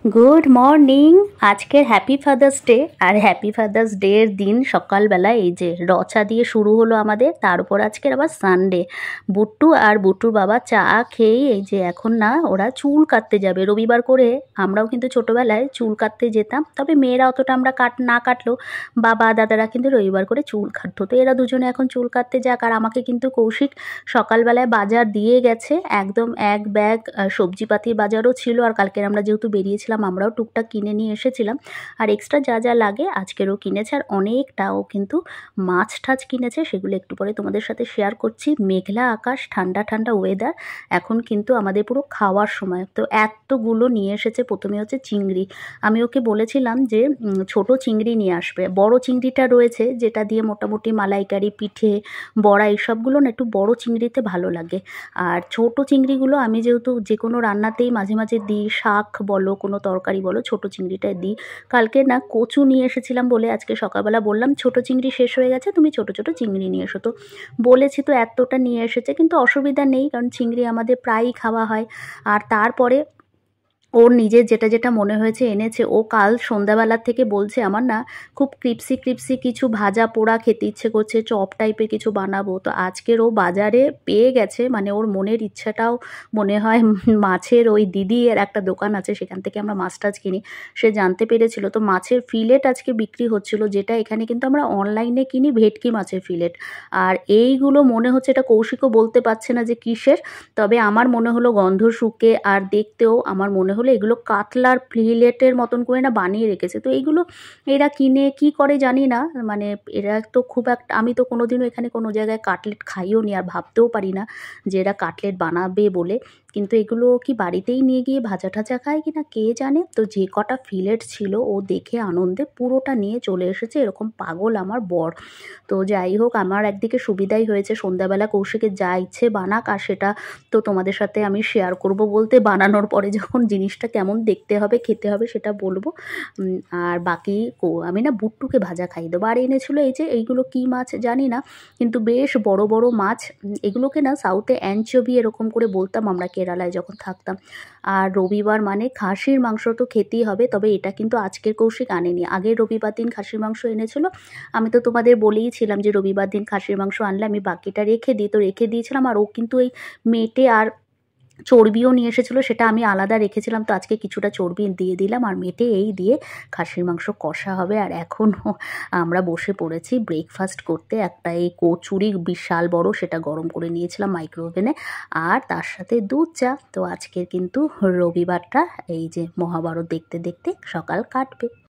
Good morning. আজকের happy father's day. আর happy father's day এর দিন সকালবেলা এই যে রচা দিয়ে শুরু হলো আমাদের। তার উপর আজকের আবার সানডে। বুট্টু আর বুট্টুর বাবা চা খেয়েই এই যে এখন না ওরা চুল কাটতে যাবে রবিবার করে। আমরাও কিন্তু ছোটোবেলায় চুল কাটতে যেতাম, তবে মেয়েরা অতটা আমরা না কাটলেও বাবা দাদারা কিন্তু রবিবার করে চুল কাটতো। তো এরা দুজনে এখন চুল কাটতে যাক। আর আমাকে কিন্তু কৌশিক সকালবেলায় বাজার দিয়ে গেছে, একদম এক ব্যাগ সবজিপাতির বাজারও ছিল। আর কালকের আমরা যেহেতু বেরিয়েছিলাম আমরাও টুকটাক কিনে নিয়ে এসেছিলাম। আর এক্সট্রা যা যা লাগে আজকেরও কিনেছে। আর অনেকটাও কিন্তু মাছ টাছ কিনেছে, সেগুলো একটু পরে তোমাদের সাথে শেয়ার করছি। মেঘলা আকাশ, ঠান্ডা ঠান্ডা ওয়েদার, এখন কিন্তু আমাদের পুরো খাওয়ার সময়। তো এতগুলো নিয়ে এসেছে। প্রথমে হচ্ছে চিংড়ি। আমি ওকে বলেছিলাম যে ছোট চিংড়ি নিয়ে আসবে। বড় চিংড়িটা রয়েছে যেটা দিয়ে মোটামুটি মালাইকারি, পিঠে, বড়া এইসবগুলো না একটু বড় চিংড়িতে ভালো লাগে। আর ছোট চিংড়িগুলো আমি যেহেতু যে কোনো রান্নাতেই মাঝে মাঝে দিই, শাক বলো কোনো তরকারি বলো, ছোট চিংড়িটাই দিই। কালকে না কচু নিয়ে এসেছিলাম বলে আজকে সকালবেলা বললাম ছোট চিংড়ি শেষ হয়ে গেছে, তুমি ছোট ছোট চিংড়ি নিয়ে এসো। তো বলেছি তো এতটা নিয়ে এসেছে, কিন্তু অসুবিধা নেই কারণ চিংড়ি আমাদের প্রায়ই খাওয়া হয়। আর তারপরে ওর নিজের যেটা যেটা মনে হয়েছে এনেছে। ও কাল সন্ধ্যাবেলার থেকে বলছে আমার না খুব ক্রিপসি ক্রিপসি কিছু ভাজা পোড়া খেতে ইচ্ছে করছে, চপ টাইপের কিছু বানাবো। তো আজকের ও বাজারে পেয়ে গেছে, মানে ওর মনের ইচ্ছাটাও মনে হয় মাছের ওই দিদির একটা দোকান আছে সেখান থেকে আমরা মাছ টাছ কিনি, সে জানতে পেরেছিল। তো মাছের ফিলেট আজকে বিক্রি হচ্ছিল, যেটা এখানে কিন্তু আমরা অনলাইনে কিনি ভেটকি মাছের ফিলেট। আর এইগুলো মনে হচ্ছে, এটা কৌশিকও বলতে পারছে না যে কিসের, তবে আমার মনে হলো গন্ধ শুকে আর দেখতেও আমার মনে হলো এগুলো কাতলার ফিলেটের মতন করে না বানিয়ে রেখেছে। তো এইগুলো এরা কিনে কি করে জানি না, মানে এরা তো খুব একটা, আমি তো কোনোদিনও এখানে কোনো জায়গায় কাটলেট খাইও নি আর ভাবতেও পারি না যে এরা কাটলেট বানাবে বলে। কিন্তু এগুলো কি বাড়িতেই নিয়ে গিয়ে ভাজা টাজা খায় কিনা কে জানে। তো যে কটা ফিলেট ছিল ও দেখে আনন্দে পুরোটা নিয়ে চলে এসেছে, এরকম পাগল আমার বর। তো যাই হোক, আমার একদিকে সুবিধাই হয়েছে, সন্ধ্যাবেলা কৌশিকের যা ইচ্ছে বানাক, আর সেটা তো তোমাদের সাথে আমি শেয়ার করব বলতে বানানোর পরে যখন জিনিসটা কেমন দেখতে হবে খেতে হবে সেটা বলবো। আর বাকি আমি না বুট্টুকে ভাজা খাইয়ে দেবো। আর এনেছিল এই যে এইগুলো কি মাছ জানি না, কিন্তু বেশ বড় বড় মাছ। এগুলোকে না সাউথে অ্যানচোভি এরকম করে বলতাম আমরা কেরালায় যখন থাকতাম। আর রবিবার মানে খাসির মাংস তো খেতেই হবে, তবে এটা কিন্তু আজকের কৌশিক আনেনি। আগের রবিবার দিন খাসির মাংস এনেছিল। আমি তো তোমাদের বলেইছিলাম যে রবিবার দিন খাসির মাংস আনলে আমি বাকিটা রেখে দিই, তো রেখে দিয়েছিলাম। আর ও কিন্তু এই মেটে আর চর্বিও নিয়ে এসেছিলো, সেটা আমি আলাদা রেখেছিলাম। তো আজকে কিছুটা চর্বি দিয়ে দিলাম আর মেটে এই দিয়ে খাসির মাংস কষা হবে। আর এখনও আমরা বসে পড়েছি ব্রেকফাস্ট করতে। একটা এই কচুরি বিশাল বড়, সেটা গরম করে নিয়েছিলাম মাইক্রোওভেনে, আর তার সাথে দুধ চা। তো আজকের কিন্তু রবিবারটা এই যে মহাভারত দেখতে দেখতে সকাল কাটবে।